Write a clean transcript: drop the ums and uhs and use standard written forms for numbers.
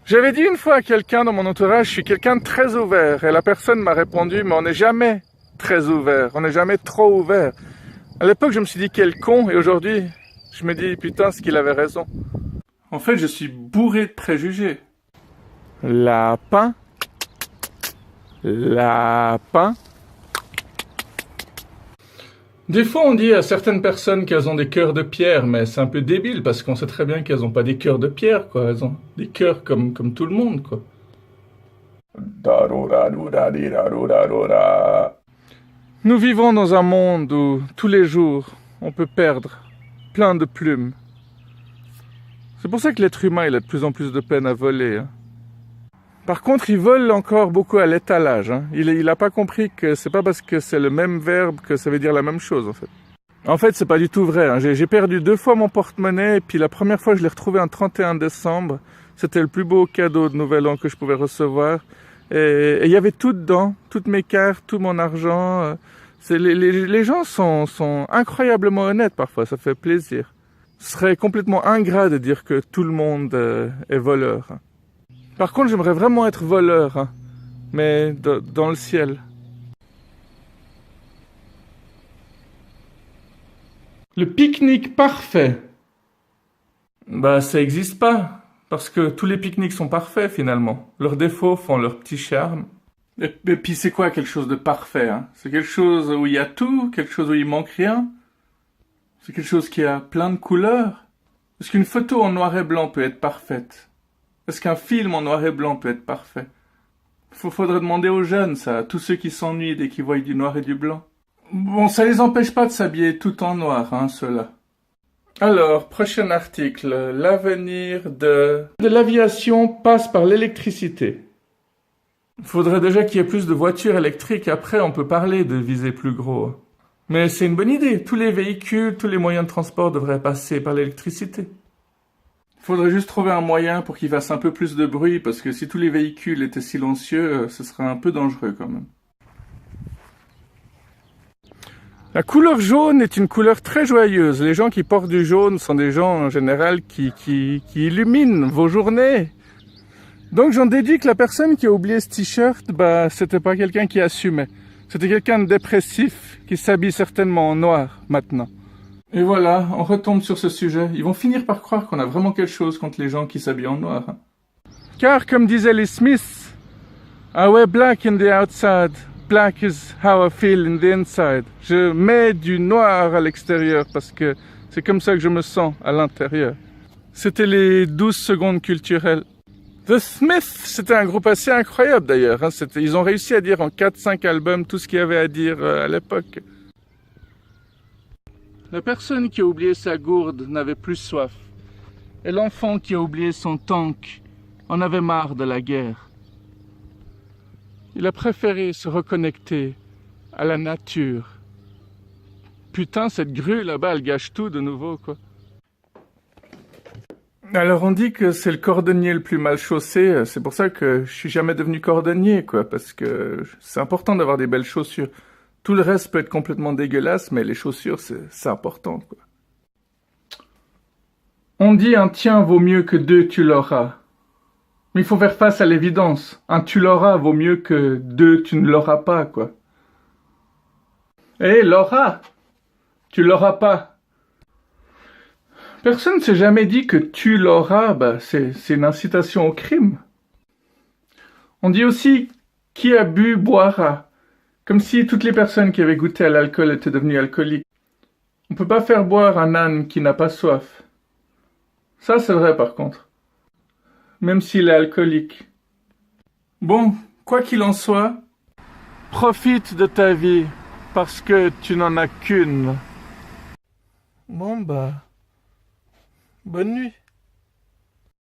J'avais dit une fois à quelqu'un dans mon entourage, je suis quelqu'un de très ouvert. Et la personne m'a répondu, mais on n'est jamais très ouvert, on n'est jamais trop ouvert. À l'époque, je me suis dit, quel con, et aujourd'hui, je me dis, putain, ce qu'il avait raison. En fait, je suis bourré de préjugés. Lapin. Lapin. Des fois, on dit à certaines personnes qu'elles ont des cœurs de pierre, mais c'est un peu débile parce qu'on sait très bien qu'elles n'ont pas des cœurs de pierre, quoi. Elles ont des cœurs comme tout le monde, quoi. Nous vivons dans un monde où, tous les jours, on peut perdre plein de plumes. C'est pour ça que l'être humain, il a de plus en plus de peine à voler, hein. Par contre, il vole encore beaucoup à l'étalage, hein. Il n'a pas compris que c'est pas parce que c'est le même verbe que ça veut dire la même chose, en fait. En fait, c'est pas du tout vrai, hein. J'ai perdu 2 fois mon porte-monnaie, et puis la première fois, je l'ai retrouvé un 31 décembre. C'était le plus beau cadeau de Nouvel An que je pouvais recevoir. Et il y avait tout dedans, toutes mes cartes, tout mon argent. Les gens sont incroyablement honnêtes parfois, ça fait plaisir. Ce serait complètement ingrat de dire que tout le monde est voleur, hein. Par contre, j'aimerais vraiment être voleur, hein, mais dans le ciel. Le pique-nique parfait. Bah, ça n'existe pas, parce que tous les pique-niques sont parfaits finalement. Leurs défauts font leur petit charme. Et puis c'est quoi quelque chose de parfait, hein? C'est quelque chose où il y a tout, quelque chose où il manque rien. C'est quelque chose qui a plein de couleurs. Est-ce qu'une photo en noir et blanc peut être parfaite? Est-ce qu'un film en noir et blanc peut être parfait? Faudrait demander aux jeunes, ça, à tous ceux qui s'ennuient dès qu'ils voient du noir et du blanc. Bon, ça les empêche pas de s'habiller tout en noir, hein, ceux-là. Alors, prochain article. L'avenir de l'aviation passe par l'électricité. Il faudrait déjà qu'il y ait plus de voitures électriques. Après, on peut parler de viser plus gros. Mais c'est une bonne idée. Tous les véhicules, tous les moyens de transport devraient passer par l'électricité. Il faudrait juste trouver un moyen pour qu'il fasse un peu plus de bruit, parce que si tous les véhicules étaient silencieux, ce serait un peu dangereux quand même. La couleur jaune est une couleur très joyeuse. Les gens qui portent du jaune sont des gens en général qui illuminent vos journées. Donc j'en déduis que la personne qui a oublié ce t-shirt, bah c'était pas quelqu'un qui assumait. C'était quelqu'un de dépressif qui s'habille certainement en noir maintenant. Et voilà, on retombe sur ce sujet. Ils vont finir par croire qu'on a vraiment quelque chose contre les gens qui s'habillent en noir. Car, comme disaient les Smiths, I wear black in the outside, black is how I feel in the inside. Je mets du noir à l'extérieur parce que c'est comme ça que je me sens à l'intérieur. C'était les 12 secondes culturelles. The Smiths, c'était un groupe assez incroyable d'ailleurs, hein. Ils ont réussi à dire en 4-5 albums tout ce qu'il y avait à dire à l'époque. La personne qui a oublié sa gourde n'avait plus soif. Et l'enfant qui a oublié son tank en avait marre de la guerre. Il a préféré se reconnecter à la nature. Putain, cette grue là-bas, elle gâche tout de nouveau, quoi. Alors on dit que c'est le cordonnier le plus mal chaussé. C'est pour ça que je suis jamais devenu cordonnier, quoi. Parce que c'est important d'avoir des belles chaussures. Tout le reste peut être complètement dégueulasse, mais les chaussures, c'est important, quoi. On dit un tien vaut mieux que 2 tu l'auras. Mais il faut faire face à l'évidence. Un tu l'auras vaut mieux que 2 tu ne l'auras pas, quoi. Hé, Laura, tu l'auras pas. Personne ne s'est jamais dit que tu l'auras, bah, c'est une incitation au crime. On dit aussi qui a bu boira. Comme si toutes les personnes qui avaient goûté à l'alcool étaient devenues alcooliques. On peut pas faire boire un âne qui n'a pas soif. Ça, c'est vrai par contre. Même s'il est alcoolique. Bon, quoi qu'il en soit, profite de ta vie, parce que tu n'en as qu'une. Bon bah, bonne nuit.